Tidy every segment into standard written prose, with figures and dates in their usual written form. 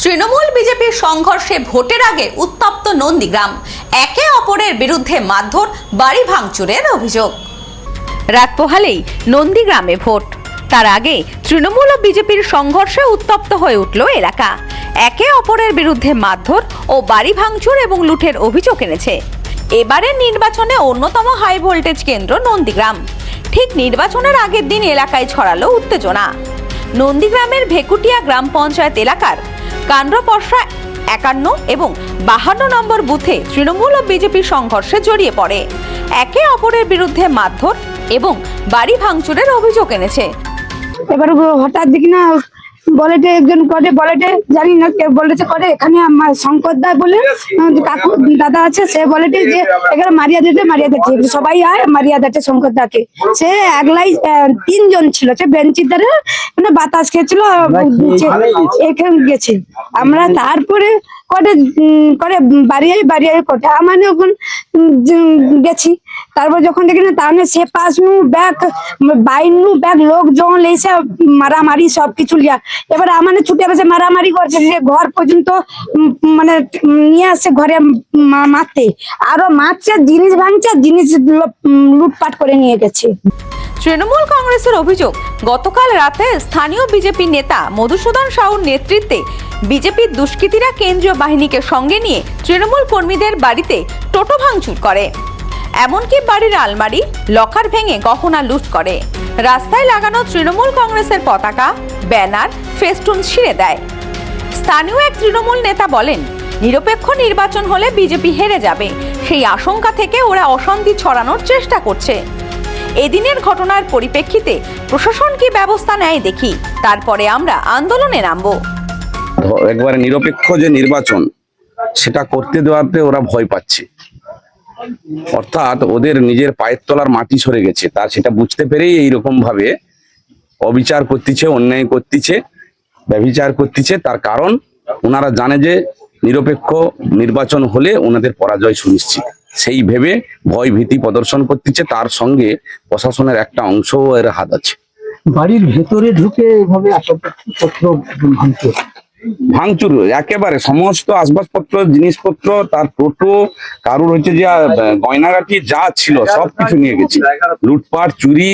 তৃণমূল বিজেপির সংঘর্ষে ভোটের আগে উত্তপ্ত নন্দীগ্রাম, একে অপরের বিরুদ্ধে মারধর, বাড়ি ভাঙচুরের অভিযোগ। রাত পোহালেই নন্দীগ্রামে ভোট, তার আগে তৃণমূল ও বিজেপির সংঘর্ষে উত্তপ্ত হয়ে উঠল এলাকা। একে অপরের বিরুদ্ধে মারধর ও বাড়ি ভাঙচুর এবং লুটের অভিযোগ এনেছে। এবারের নির্বাচনে অন্যতম হাই ভোল্টেজ কেন্দ্র নন্দীগ্রাম। ঠিক নির্বাচনের আগের দিন এলাকায় ছড়ালো উত্তেজনা। নন্দীগ্রামের ভেকুটিয়া গ্রাম পঞ্চায়েত এলাকার কান্ডপরশা 51 এবং 52 নম্বর বুথে তৃণমূল ও বিজেপির সংঘর্ষে জড়িয়ে পড়ে। একে অপরের বিরুদ্ধে মারধর এবং বাড়ি ভাঙচুরের অভিযোগ এনেছে। এবার হঠাৎ দেখি না বলেটে একজন করে, বলেটে জানি না কে বলেছে করে, এখানে আমার শঙ্কর দা বলে কাকু দাদা আছে, সে বলেটে যে এখানে মারিয়া দিতে সবাই আয় মারিয়া দিতে শঙ্কর দাকে। সে একলাই 3 জন ছিল, সে বেঞ্চির ধারে মানে বাতাস খেয়েছিল, এখানে গেছে। আমরা তারপরে করে বাড়িয়ে কোটা মানে ওখান গেছি। তারপর যখন দেখি না তাহলে সে পাশ নু ব্যাগ বাইনু ব্যাগ লোক যখন লেসে মারামারি সবকিছু লিয়া, এবার আমানে ছুটে বসে মারামারি করছে, যে ঘর পর্যন্ত মানে নিয়ে আসছে ঘরে মারতে, আরো মারছে, জিনিস ভাঙছে, জিনিস লুটপাট করে নিয়ে গেছে। তৃণমূল কংগ্রেসের অভিযোগ, গতকাল রাতে স্থানীয় বিজেপি নেতা মধুসূদন সাহুর নেতৃত্বে বিজেপির দুষ্কৃতীরা কেন্দ্রীয় বাহিনীকে সঙ্গে নিয়ে তৃণমূল কর্মীদের বাড়িতে টোটো ভাঙচুর করে, এমনকি বাড়ির আলমারি লকার ভেঙে গহনা লুট করে। রাস্তায় লাগানো তৃণমূল কংগ্রেসের পতাকা, ব্যানার, ফেস্টুন ছিঁড়ে দেয়। স্থানীয় এক তৃণমূল নেতা বলেন, নিরপেক্ষ নির্বাচন হলে বিজেপি হেরে যাবে, সেই আশঙ্কা থেকে ওরা অশান্তি ছড়ানোর চেষ্টা করছে। এদিনের ঘটনার পরিপ্রেক্ষিতে প্রশাসন কি ব্যবস্থা নেয় দেখি, তারপরে আমরা আন্দোলনে নামবো। একবারে নিরপেক্ষ যে নির্বাচন সেটা করতে দেওয়াতে ওরা ভয় পাচ্ছে, অর্থাৎ ওদের নিজের পায়ের তলার মাটি সরে গেছে, তা সেটা বুঝতে পেরেই এইরকম ভাবে অবিচার করতেছে, অন্যায় করতেছে, ব্যভিচার করতেছে। তার কারণ ওনারা জানে যে নিরপেক্ষ নির্বাচন হলে ওনাদের পরাজয় সুনিশ্চিত, সেই ভেবে ভয় ভীতি প্রদর্শন করতেছে। তার সঙ্গে প্রশাসনের একটা অংশও এর হাত আছে। বাড়ির ভেতরে ঢুকে এভাবে আসবাবপত্র ভাঙচুর একেবারে সমস্ত আসবাবপত্র, জিনিসপত্র, তার টোটো, কারুর হচ্ছে যে গয়নাগাটি যা ছিল সবকিছু নিয়ে গেছে। লুটপাট, চুরি,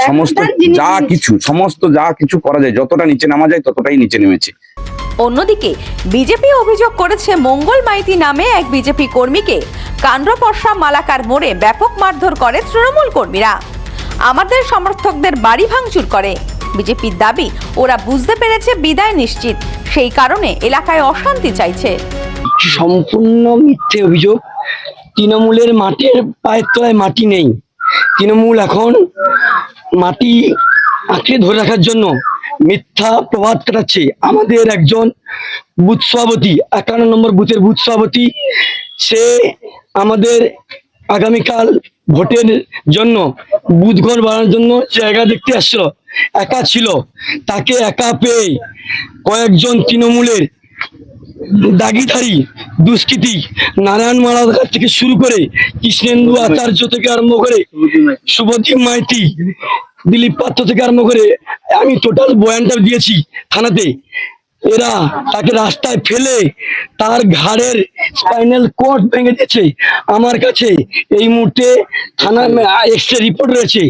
সমস্ত যা কিছু করা যায়, যতটা নিচে নামা যায় ততটাই নিচে নেমেছে। অন্যদিকে বিজেপি অভিযোগ করেছে, মঙ্গল মাইতি নামে এক বিজেপি কর্মীকে কান্ডপরশা মালাকার মোড়ে ব্যাপক মারধর করে তৃণমূল কর্মীরা। আমাদের সমর্থকদের বাড়ি ভাঙচুর করে। বিজেপির দাবি, ওরা বুঝতে পেরেছে বিদায় নিশ্চিত, সেই কারণে এলাকায় অশান্তি চাইছে। সম্পূর্ণ মিথ্যে অভিযোগ। তৃণমূলের মাটির পায়ের তলায় মাটি নেই। তৃণমূল এখন মাটি আঁকড়ে ধরে রাখার জন্য মিথ্যা প্রভাব কাটাচ্ছে। আমাদের একজন বুথ সভাপতি, 51 নম্বর বুথের বুথ সভাপতি, সে আমাদের আগামীকাল ভোটের জন্য বুথ ঘর বানানোর জন্য জায়গা দেখতে আসছিল, একা ছিল। তাকে একা পেয়ে কয়েকজন তৃণমূলের দাগিধারী দুষ্কৃতী, নারায়ণ মালাকার থেকে শুরু করে কৃষ্ণেন্দু আচার্য থেকে আরম্ভ করে শুভদীপ মাইতি, দিলীপ পাত্র থেকে আরম্ভ করে, আমি টোটাল বয়ানটা দিয়েছি থানাতে। এরা তাকে রাস্তায় ফেলে তার ঘাড়ের স্পাইনাল কর্ড ভেঙে দিয়েছে। আমার কাছে এই মুহূর্তে থানার এক্সরে রিপোর্ট রয়েছে।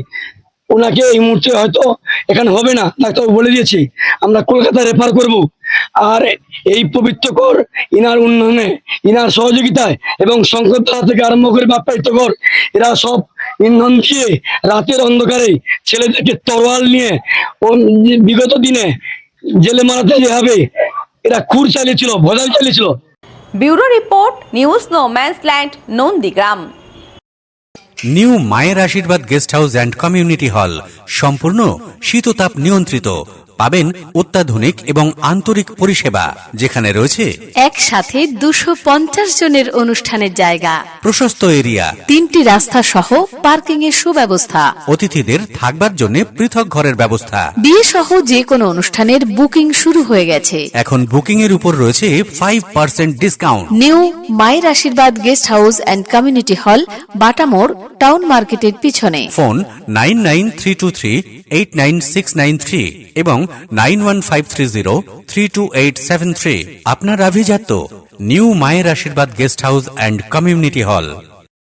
ওনাকে এই মুহূর্তে হয়তো এখানে হবে না, ডাক্তার বলে দিয়েছে, আমরা কলকাতা রেফার করব। আর এই পবিত্রকর ইনার উন্নয়নে, ইনার সহযোগিতায় এবং শঙ্কর দাদা থেকে আরম্ভ করে বাপ্পাইতকর, এরা সব ইন্ধন দিয়ে রাতের অন্ধকারে ছেলেদেরকে তরোয়াল নিয়ে বিগত দিনে জেলে মারাতে যেভাবে এরা খুর চালিয়েছিল, ভোজাল চালিয়েছিল। Bureau report, news no man's land, Nandigram. New মায়ের আশীর্বাদ guest house and community hall, সম্পূর্ণ শীততাপ নিয়ন্ত্রিত। পাবেন অত্যাধুনিক এবং আন্তরিক পরিষেবা, যেখানে রয়েছে একসাথে 250 জনের অনুষ্ঠানের জায়গা, প্রশস্ত এরিয়া, 3টি রাস্তা সহ পার্কিং এর সুব্যবস্থা, অতিথিদের থাকবার জন্য পৃথক ঘরের ব্যবস্থা। বিয়ে সহ যে কোনো অনুষ্ঠানের বুকিং শুরু হয়ে গেছে। এখন বুকিং এর উপর রয়েছে 5% ডিসকাউন্ট। নিউ মায়ের আশীর্বাদ guest house and community hall, বাটামোড়, town মার্কেটের পিছনে। ফোন 9932389693 এবং 9153032873। আপনার আভিজাত্য নিউ মায়ের আশীর্বাদ guest house and community hall.